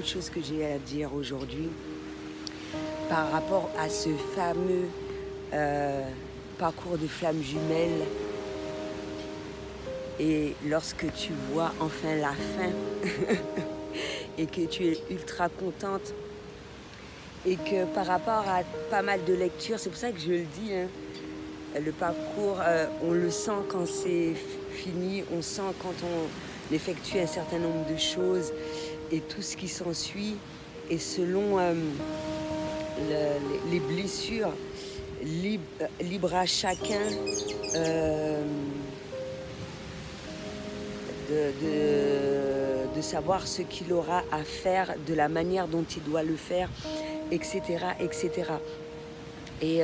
de choses que j'ai à dire aujourd'hui par rapport à ce fameux parcours de flammes jumelles. Et lorsque tu vois enfin la fin et que tu es ultra contente et que par rapport à pas mal de lectures, c'est pour ça que je le dis, hein, le parcours, on le sent quand c'est fini, on sent quand on effectue un certain nombre de choses et tout ce qui s'ensuit. Et selon les blessures, libre à chacun de savoir ce qu'il aura à faire, de la manière dont il doit le faire, etc. etc. Et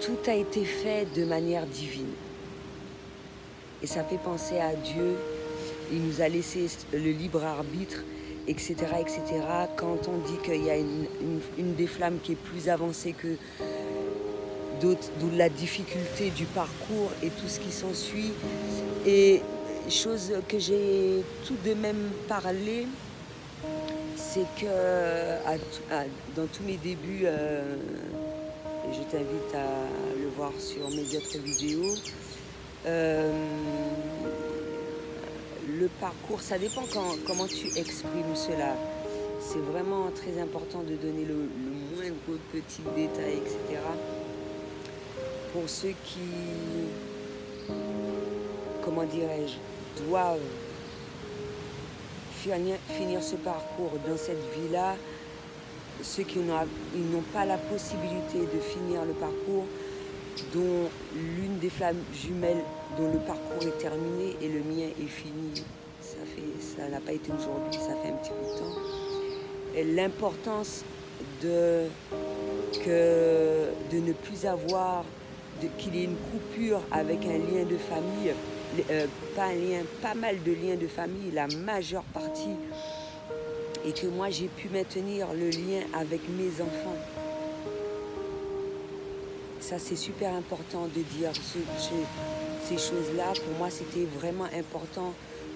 tout a été fait de manière divine. Et ça fait penser à Dieu. Il nous a laissé le libre arbitre, etc. etc. Quand on dit qu'il y a une des flammes qui est plus avancée que d'autres, d'où la difficulté du parcours et tout ce qui s'ensuit. Et chose que j'ai tout de même parlé, c'est que dans tous mes débuts, je t'invite à le voir sur mes autres vidéos, le parcours, ça dépend comment tu exprimes cela. C'est vraiment très important de donner le moindre petit détail, etc. Pour ceux qui, comment dirais-je, doivent finir ce parcours dans cette vie-là, ceux qui n'ont pas la possibilité de finir le parcours, dont l'une des flammes jumelles dont le parcours est terminé et le mien est fini. Ça n'a pas été aujourd'hui, ça fait un petit bout de temps. Et l'importance de ne plus avoir, qu'il y ait une coupure avec un lien de famille, pas mal de liens de famille, la majeure partie, et que moi j'ai pu maintenir le lien avec mes enfants. Ça, c'est super important de dire ces choses-là. Pour moi, c'était vraiment important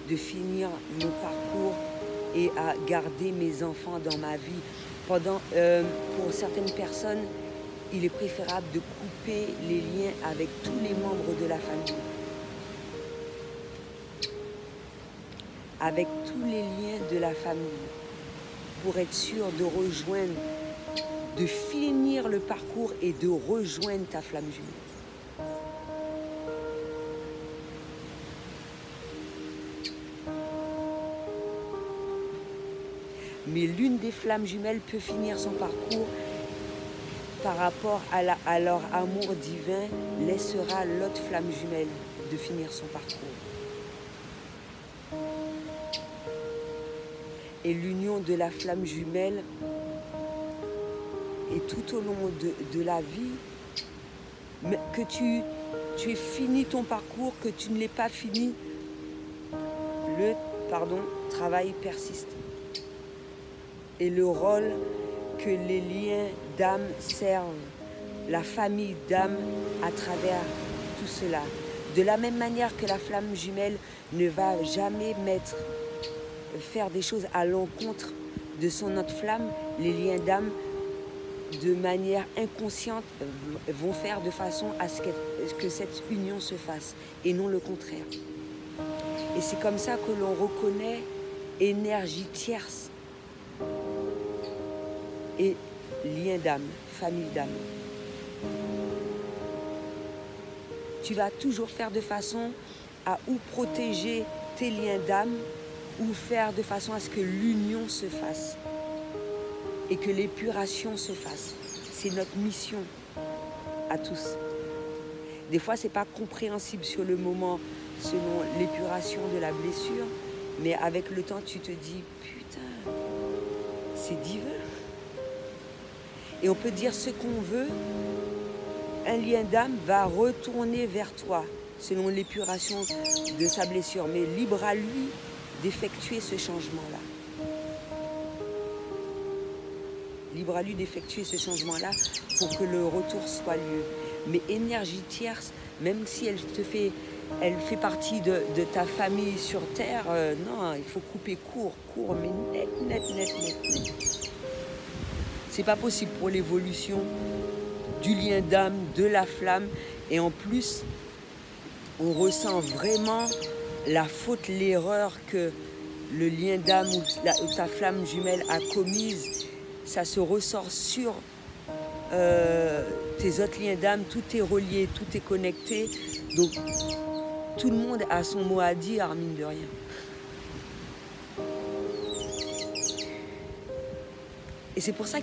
de finir mon parcours et à garder mes enfants dans ma vie. Pour certaines personnes, il est préférable de couper les liens avec tous les membres de la famille. Avec tous les liens de la famille. Pour être sûr de rejoindre, de finir le parcours et de rejoindre ta flamme jumelle. Mais l'une des flammes jumelles peut finir son parcours par rapport à leur amour divin, laissera l'autre flamme jumelle de finir son parcours. Et l'union de la flamme jumelle, et tout au long de la vie, que tu aies fini ton parcours, que tu ne l'aies pas fini, le travail persiste. Et le rôle que les liens d'âme servent, la famille d'âme à travers tout cela. De la même manière que la flamme jumelle ne va jamais faire des choses à l'encontre de son autre flamme, les liens d'âme, de manière inconsciente, vont faire de façon à ce que cette union se fasse, et non le contraire. Et c'est comme ça que l'on reconnaît énergie tierce et lien d'âme, famille d'âme. Tu vas toujours faire de façon à ou protéger tes liens d'âme, ou faire de façon à ce que l'union se fasse et que l'épuration se fasse. C'est notre mission à tous. Des fois, c'est pas compréhensible sur le moment selon l'épuration de la blessure, mais avec le temps, tu te dis, putain, c'est divin. Et on peut dire ce qu'on veut, un lien d'âme va retourner vers toi selon l'épuration de sa blessure, mais libre à lui d'effectuer ce changement-là. Libre à lui d'effectuer ce changement-là pour que le retour soit lieu. Mais énergie tierce même si elle fait partie de ta famille sur terre, non, il faut couper court, mais net. C'est pas possible pour l'évolution du lien d'âme, de la flamme, et en plus, on ressent vraiment la faute, l'erreur que le lien d'âme ou ta flamme jumelle a commise. Ça se ressort sur tes autres liens d'âme, tout est relié, tout est connecté. Donc, tout le monde a son mot à dire, mine de rien. Et c'est pour ça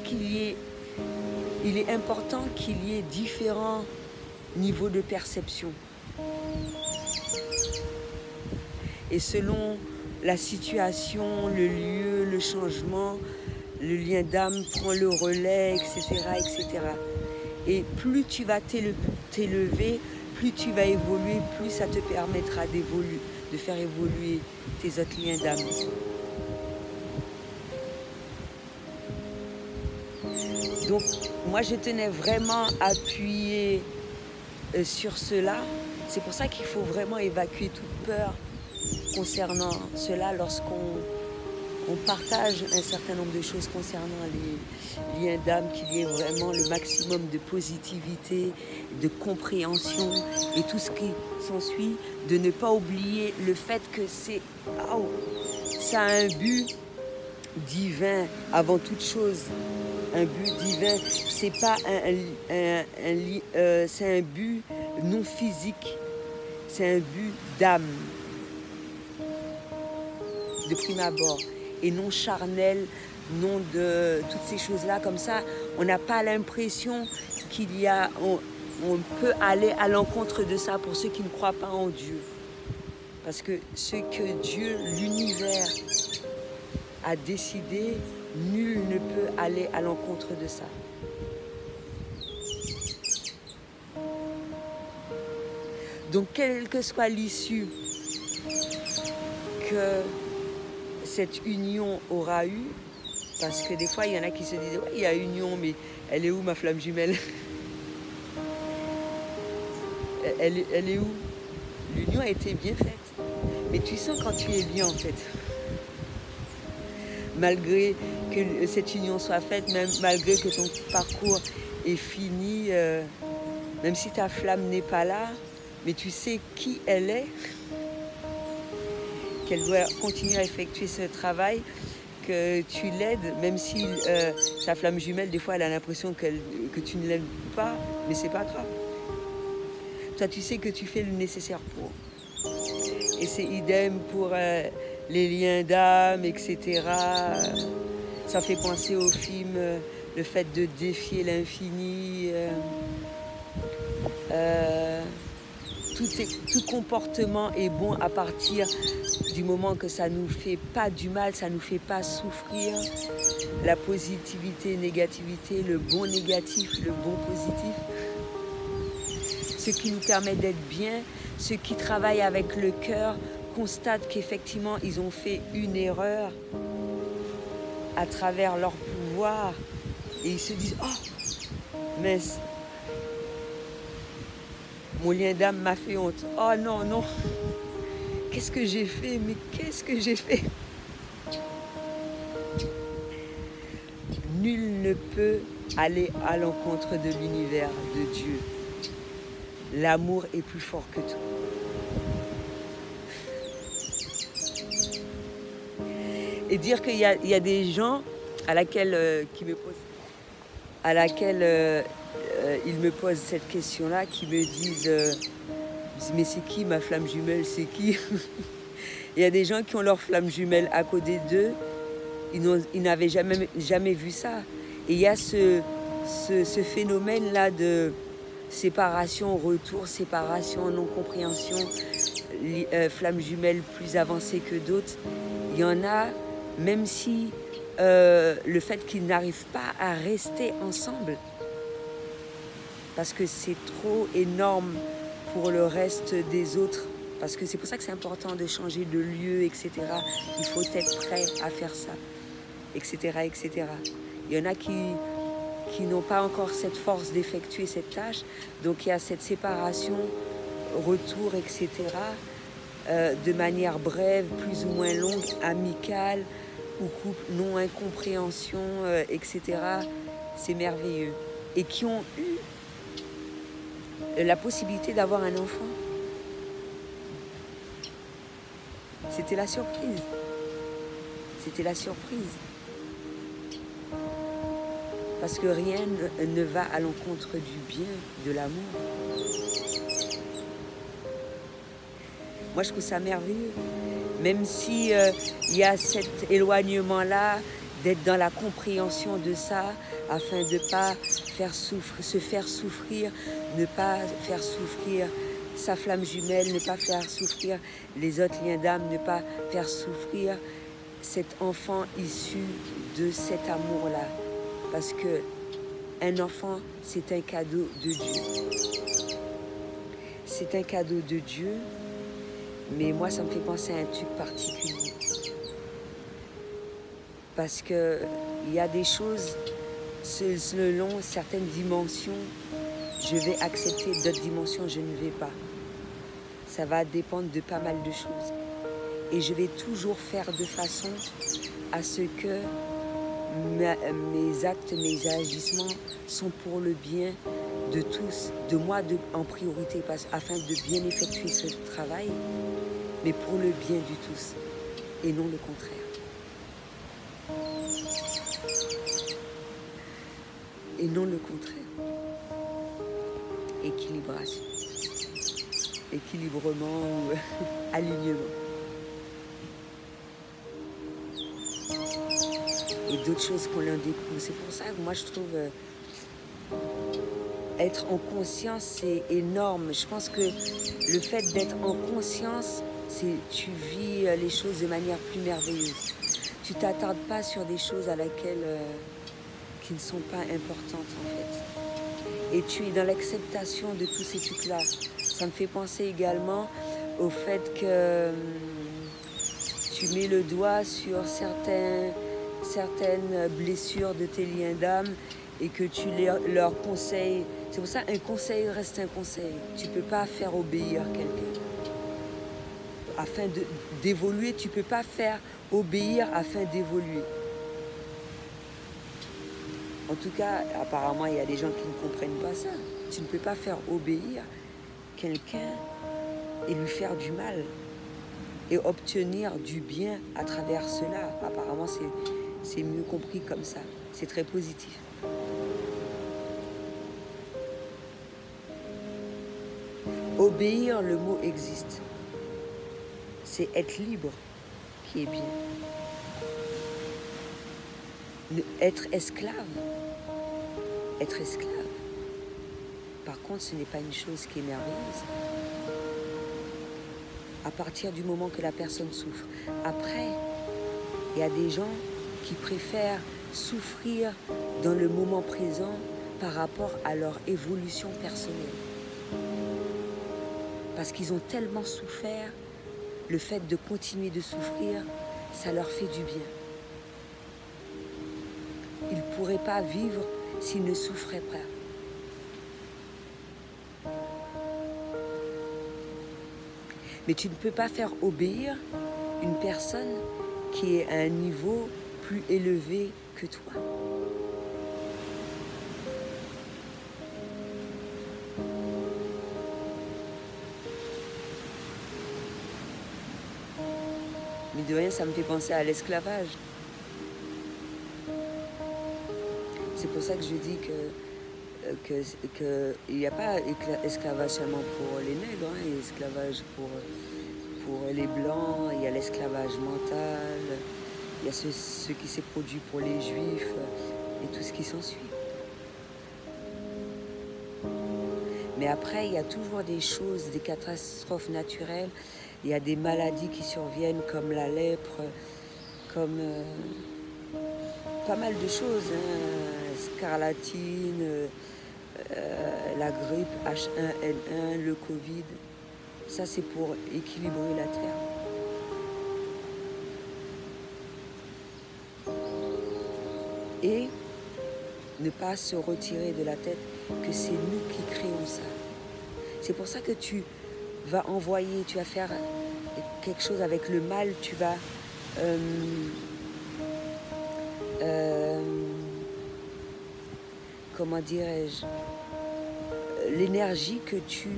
il est important qu'il y ait différents niveaux de perception. Et selon la situation, le lieu, le changement, le lien d'âme prend le relais, etc., etc. Et plus tu vas t'élever, plus tu vas évoluer, plus ça te permettra de faire évoluer tes autres liens d'âme. Donc, moi, je tenais vraiment à appuyer sur cela. C'est pour ça qu'il faut vraiment évacuer toute peur concernant cela lorsqu'on partage un certain nombre de choses concernant les liens d'âme, qu'il y ait vraiment le maximum de positivité, de compréhension et tout ce qui s'ensuit, de ne pas oublier le fait que ça a un but divin avant toute chose. Un but divin, c'est pas c'est un but non physique, c'est un but d'âme, de prime abord, et non charnel, non de toutes ces choses-là. Comme ça, on n'a pas l'impression on peut aller à l'encontre de ça pour ceux qui ne croient pas en Dieu. Parce que ce que Dieu, l'univers, a décidé, nul ne peut aller à l'encontre de ça. Donc, quelle que soit l'issue que cette union aura eu, parce que des fois, il y en a qui se disent « Ouais, il y a union, mais elle est où ma flamme jumelle ?» Elle est où? L'union a été bien faite. Mais tu sens quand tu es bien, en fait. Malgré que cette union soit faite, même malgré que ton parcours est fini, même si ta flamme n'est pas là, mais tu sais qui elle est, qu'elle doit continuer à effectuer ce travail, que tu l'aides, même si sa flamme jumelle, des fois, elle a l'impression que tu ne l'aides pas, mais c'est pas grave. Toi, tu sais que tu fais le nécessaire pour. Et c'est idem pour les liens d'âme, etc. Ça fait penser au film le fait de défier l'infini. Tout comportement est bon à partir du moment que ça ne nous fait pas du mal, ça ne nous fait pas souffrir. La positivité, négativité, le bon négatif, le bon positif. Ce qui nous permet d'être bien, ceux qui travaillent avec le cœur constatent qu'effectivement ils ont fait une erreur à travers leur pouvoir et ils se disent « Oh, mais mon lien d'âme m'a fait honte. Oh non, non, qu'est-ce que j'ai fait? Mais qu'est-ce que j'ai fait ?» Nul ne peut aller à l'encontre de l'univers de Dieu. L'amour est plus fort que tout. Et dire qu'il y a des gens à laquelle ils me posent cette question-là, qui me disent mais c'est qui ma flamme jumelle, c'est qui? Il y a des gens qui ont leur flamme jumelle à côté d'eux, ils n'avaient jamais vu ça. Et il y a ce phénomène-là de séparation, retour, séparation, non-compréhension, flammes jumelles plus avancées que d'autres. Il y en a, même si le fait qu'ils n'arrivent pas à rester ensemble, parce que c'est trop énorme pour le reste des autres, parce que c'est pour ça que c'est important de changer de lieu, etc. Il faut être prêt à faire ça, etc., etc. Il y en a qui n'ont pas encore cette force d'effectuer cette tâche, donc il y a cette séparation retour, etc., de manière brève, plus ou moins longue, amicale, ou couple, non-incompréhension, etc., c'est merveilleux. Et qui ont eu la possibilité d'avoir un enfant. C'était la surprise. C'était la surprise. Parce que rien ne va à l'encontre du bien, de l'amour. Moi, je trouve ça merveilleux. Même si il y a cet éloignement-là, d'être dans la compréhension de ça, afin de ne pas se faire souffrir, ne pas faire souffrir sa flamme jumelle, ne pas faire souffrir les autres liens d'âme, ne pas faire souffrir cet enfant issu de cet amour-là. Parce que un enfant, c'est un cadeau de Dieu. C'est un cadeau de Dieu, mais moi, ça me fait penser à un truc particulier. Parce qu'il y a des choses, selon certaines dimensions, je vais accepter, d'autres dimensions, je ne vais pas. Ça va dépendre de pas mal de choses. Et je vais toujours faire de façon à ce que mes actes, mes agissements sont pour le bien de tous, de moi en priorité, afin de bien effectuer ce travail, mais pour le bien du tous, et non le contraire. Et non le contraire. Équilibration. Équilibrement ou alignement. Et d'autres choses qu'on en découvre. C'est pour ça que moi je trouve être en conscience, c'est énorme. Je pense que le fait d'être en conscience, c'est tu vis les choses de manière plus merveilleuse. Tu t'attardes pas sur des choses à laquelle qui ne sont pas importantes en fait. Et tu es dans l'acceptation de tous ces trucs-là. Ça me fait penser également au fait que tu mets le doigt sur certaines blessures de tes liens d'âme et que tu leur conseilles. C'est pour ça qu'un conseil reste un conseil. Tu ne peux pas faire obéir quelqu'un. Afin d'évoluer, tu ne peux pas faire obéir afin d'évoluer. En tout cas, apparemment, il y a des gens qui ne comprennent pas ça. Tu ne peux pas faire obéir quelqu'un et lui faire du mal et obtenir du bien à travers cela. Apparemment, c'est mieux compris comme ça. C'est très positif. Obéir, le mot existe. C'est être libre qui est bien. Être esclave. Être esclave. Par contre, ce n'est pas une chose qui est merveilleuse. À partir du moment que la personne souffre. Après, il y a des gens qui préfèrent souffrir dans le moment présent par rapport à leur évolution personnelle. Parce qu'ils ont tellement souffert, le fait de continuer de souffrir, ça leur fait du bien. Ils ne pourraient pas vivre s'ils ne souffraient pas. Mais tu ne peux pas faire obéir une personne qui est à un niveau plus élevé que toi. Mais de rien, ça me fait penser à l'esclavage. C'est pour ça que je dis que il n'y a pas esclavage seulement pour les nègres, hein, il y a esclavage pour les blancs, il y a l'esclavage mental, il y a ce qui s'est produit pour les juifs et tout ce qui s'ensuit. Mais après, il y a toujours des choses, des catastrophes naturelles, il y a des maladies qui surviennent comme la lèpre, comme pas mal de choses, hein, scarlatine, la grippe H1N1, le Covid. Ça, c'est pour équilibrer la Terre. Et ne pas se retirer de la tête que c'est nous qui créons ça. C'est pour ça que tu vas envoyer, tu vas faire quelque chose avec le mal, tu vas comment dirais-je, l'énergie que tu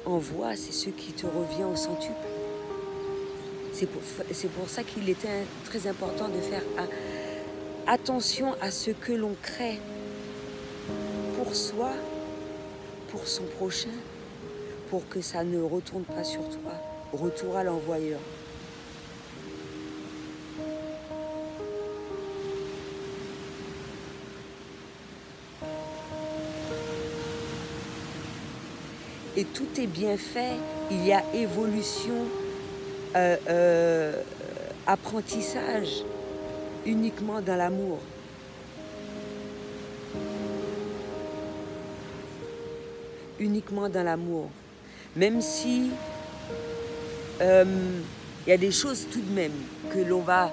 envoies, c'est ce qui te revient au centuple. C'est pour ça qu'il était très important de faire attention à ce que l'on crée pour soi, pour son prochain, pour que ça ne retourne pas sur toi. Retour à l'envoyeur. Et tout est bien fait, il y a évolution, apprentissage uniquement dans l'amour. Uniquement dans l'amour. Même si il y a des choses tout de même que l'on va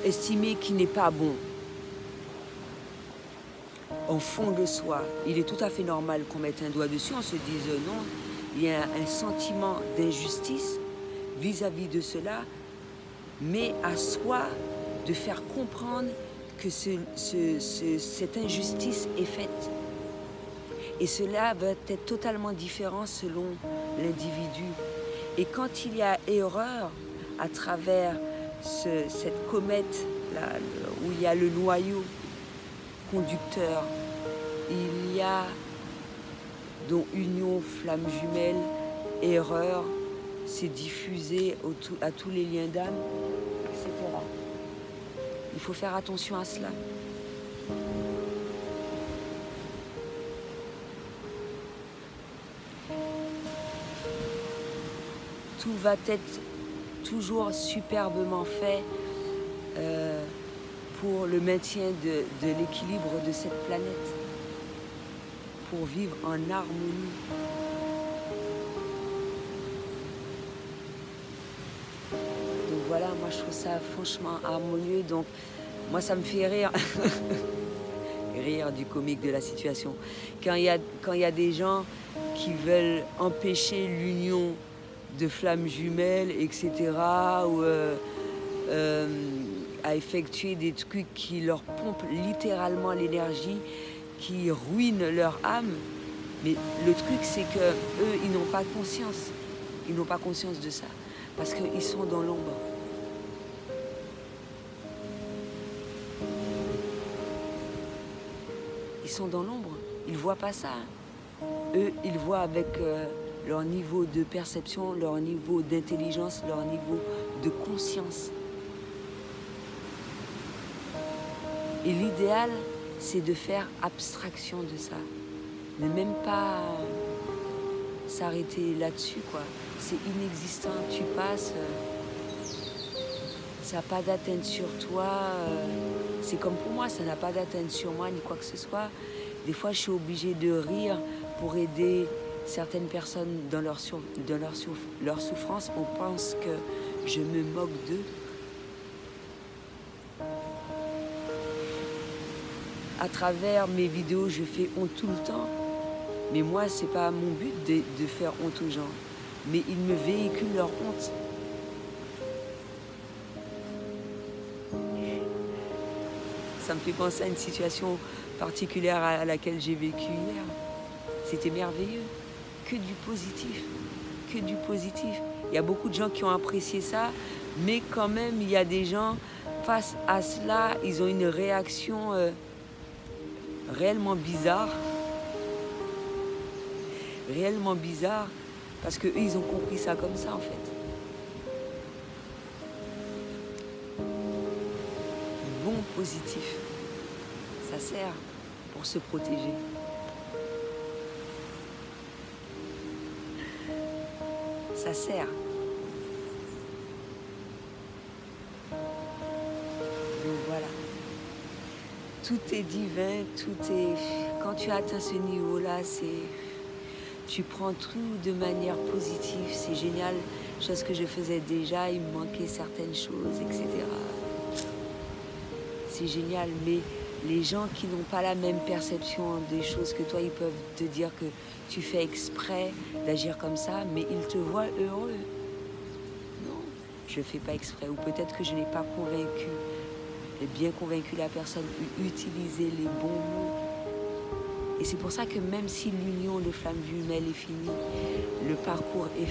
estimer qui n'est pas bon. Au fond de soi, il est tout à fait normal qu'on mette un doigt dessus, on se dise non, il y a un sentiment d'injustice vis-à-vis de cela, mais à soi de faire comprendre que cette injustice est faite. Et cela va être totalement différent selon l'individu. Et quand il y a erreur à travers cette comète là, où il y a le noyau conducteur, il y a donc union, flamme jumelle, erreur, c'est diffusé à tous les liens d'âme, etc. Il faut faire attention à cela. Tout va être toujours superbement fait pour le maintien de l'équilibre de cette planète, pour vivre en harmonie. Donc voilà, moi je trouve ça franchement harmonieux, donc moi ça me fait rire, rire du comique de la situation. Quand il y a des gens qui veulent empêcher l'union de flammes jumelles, etc., ou à effectuer des trucs qui leur pompent littéralement l'énergie, qui ruinent leur âme. Mais le truc, c'est que eux, ils n'ont pas conscience. Ils n'ont pas conscience de ça, parce qu'ils sont dans l'ombre. Ils sont dans l'ombre. Ils ne voient pas ça. Eux, ils voient avec leur niveau de perception, leur niveau d'intelligence, leur niveau de conscience. Et l'idéal, c'est de faire abstraction de ça. Ne même pas s'arrêter là-dessus, quoi. C'est inexistant, tu passes, ça n'a pas d'atteinte sur toi. C'est comme pour moi, ça n'a pas d'atteinte sur moi, ni quoi que ce soit. Des fois, je suis obligée de rire pour aider certaines personnes dans leur souffrance. On pense que je me moque d'eux. À travers mes vidéos, je fais honte tout le temps. Mais moi, c'est pas mon but de faire honte aux gens. Mais ils me véhiculent leur honte. Ça me fait penser à une situation particulière à laquelle j'ai vécu hier. C'était merveilleux. Que du positif. Que du positif. Il y a beaucoup de gens qui ont apprécié ça, mais quand même, il y a des gens, face à cela, ils ont une réaction réellement bizarre. Réellement bizarre, parce qu'eux, ils ont compris ça comme ça, en fait. Bon positif, ça sert pour se protéger. Ça sert. Donc voilà. Tout est divin, tout est... Quand tu atteins ce niveau-là, tu prends tout de manière positive, c'est génial. Chose que je faisais déjà, il me manquait certaines choses, etc. C'est génial, mais Les gens qui n'ont pas la même perception des choses que toi, ils peuvent te dire que tu fais exprès d'agir comme ça, mais ils te voient heureux. Non, je ne fais pas exprès. Ou peut-être que je n'ai pas bien convaincu la personne, utiliser les bons mots. Et c'est pour ça que même si l'union de flammes jumelles est finie, le parcours est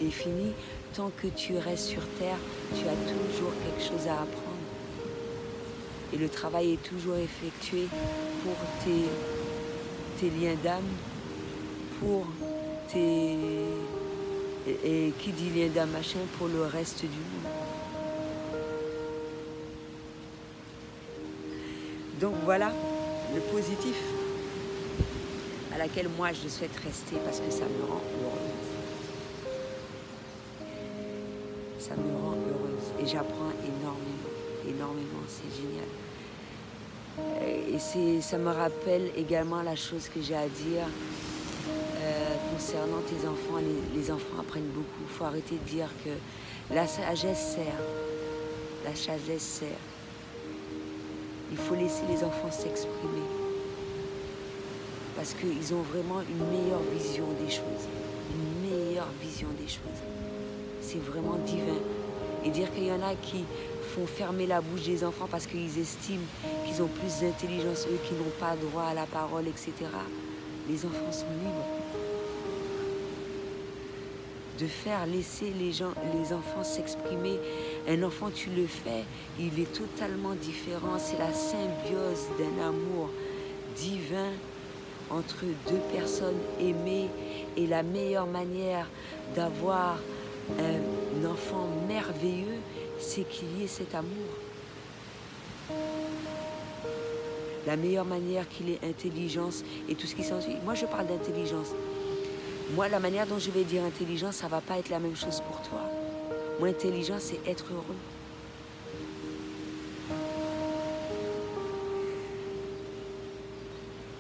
fini, tant que tu restes sur Terre, tu as toujours quelque chose à apprendre. Et le travail est toujours effectué pour tes liens d'âme, pour tes... Et qui dit lien d'âme machin, pour le reste du monde. Donc voilà, le positif à laquelle moi je souhaite rester parce que ça me rend heureuse. Ça me rend heureuse et j'apprends énormément, c'est génial. Et ça me rappelle également la chose que j'ai à dire concernant tes enfants. Les enfants apprennent beaucoup. Il faut arrêter de dire que la sagesse sert. La sagesse sert. Il faut laisser les enfants s'exprimer. Parce qu'ils ont vraiment une meilleure vision des choses. Une meilleure vision des choses. C'est vraiment divin. Et dire qu'il y en a qui font fermer la bouche des enfants parce qu'ils estiment qu'ils ont plus d'intelligence, eux qui n'ont pas droit à la parole, etc. Les enfants sont libres. De faire laisser les enfants s'exprimer. Un enfant, tu le fais, il est totalement différent. C'est la symbiose d'un amour divin entre deux personnes aimées. Et la meilleure manière d'avoir un enfant merveilleux, c'est qu'il y ait cet amour. La meilleure manière qu'il ait intelligence et tout ce qui s'ensuit. Moi, je parle d'intelligence. Moi, la manière dont je vais dire intelligence, ça ne va pas être la même chose pour toi. Moi, intelligence, c'est être heureux.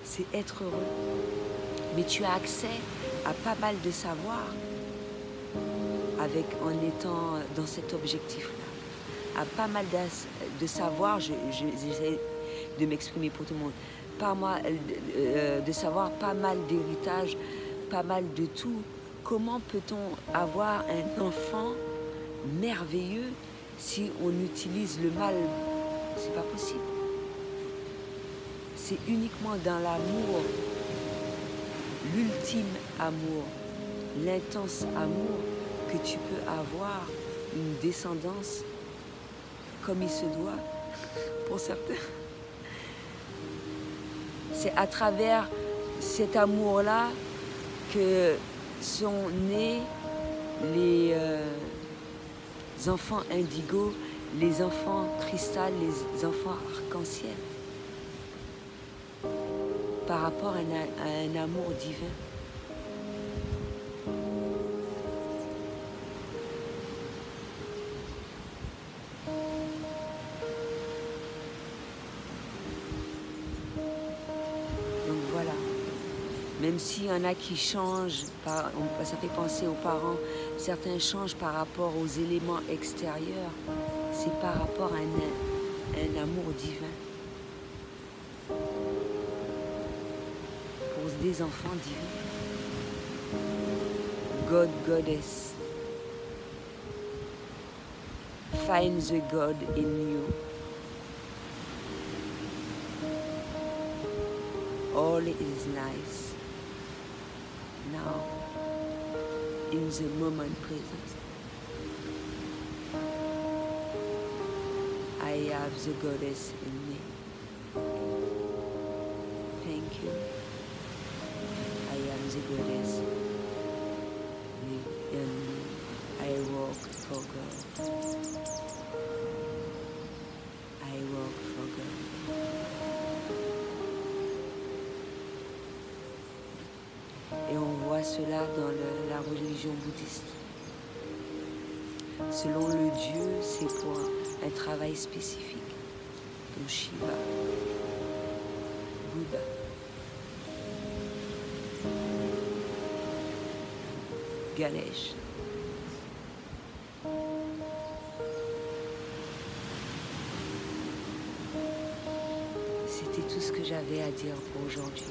C'est être heureux. Mais tu as accès à pas mal de savoir en étant dans cet objectif-là. À pas mal de savoir, j'essaie de m'exprimer pour tout le monde, de savoir pas mal d'héritage, pas mal de tout. Comment peut-on avoir un enfant merveilleux si on utilise le mal? C'est pas possible. C'est uniquement dans l'amour, l'ultime amour, l'intense amour, que tu peux avoir une descendance comme il se doit pour certains. C'est à travers cet amour-là que sont nés les enfants indigo, les enfants cristal, les enfants arc-en-ciel, par rapport à un amour divin. Même s'il y en a qui changent, ça fait penser aux parents, certains changent par rapport aux éléments extérieurs, c'est par rapport à un amour divin. Pour des enfants divins. God, Goddess. Find the God in you. All is nice. Now, in the moment present, I have the goddess in me. Thank you. I am the goddess in me. I work for God. I work for God. Et on voit cela dans la religion bouddhiste. Selon le Dieu, c'est pour un travail spécifique. Donc Shiva, Bouddha, Ganesh. C'était avais à dire pour aujourd'hui.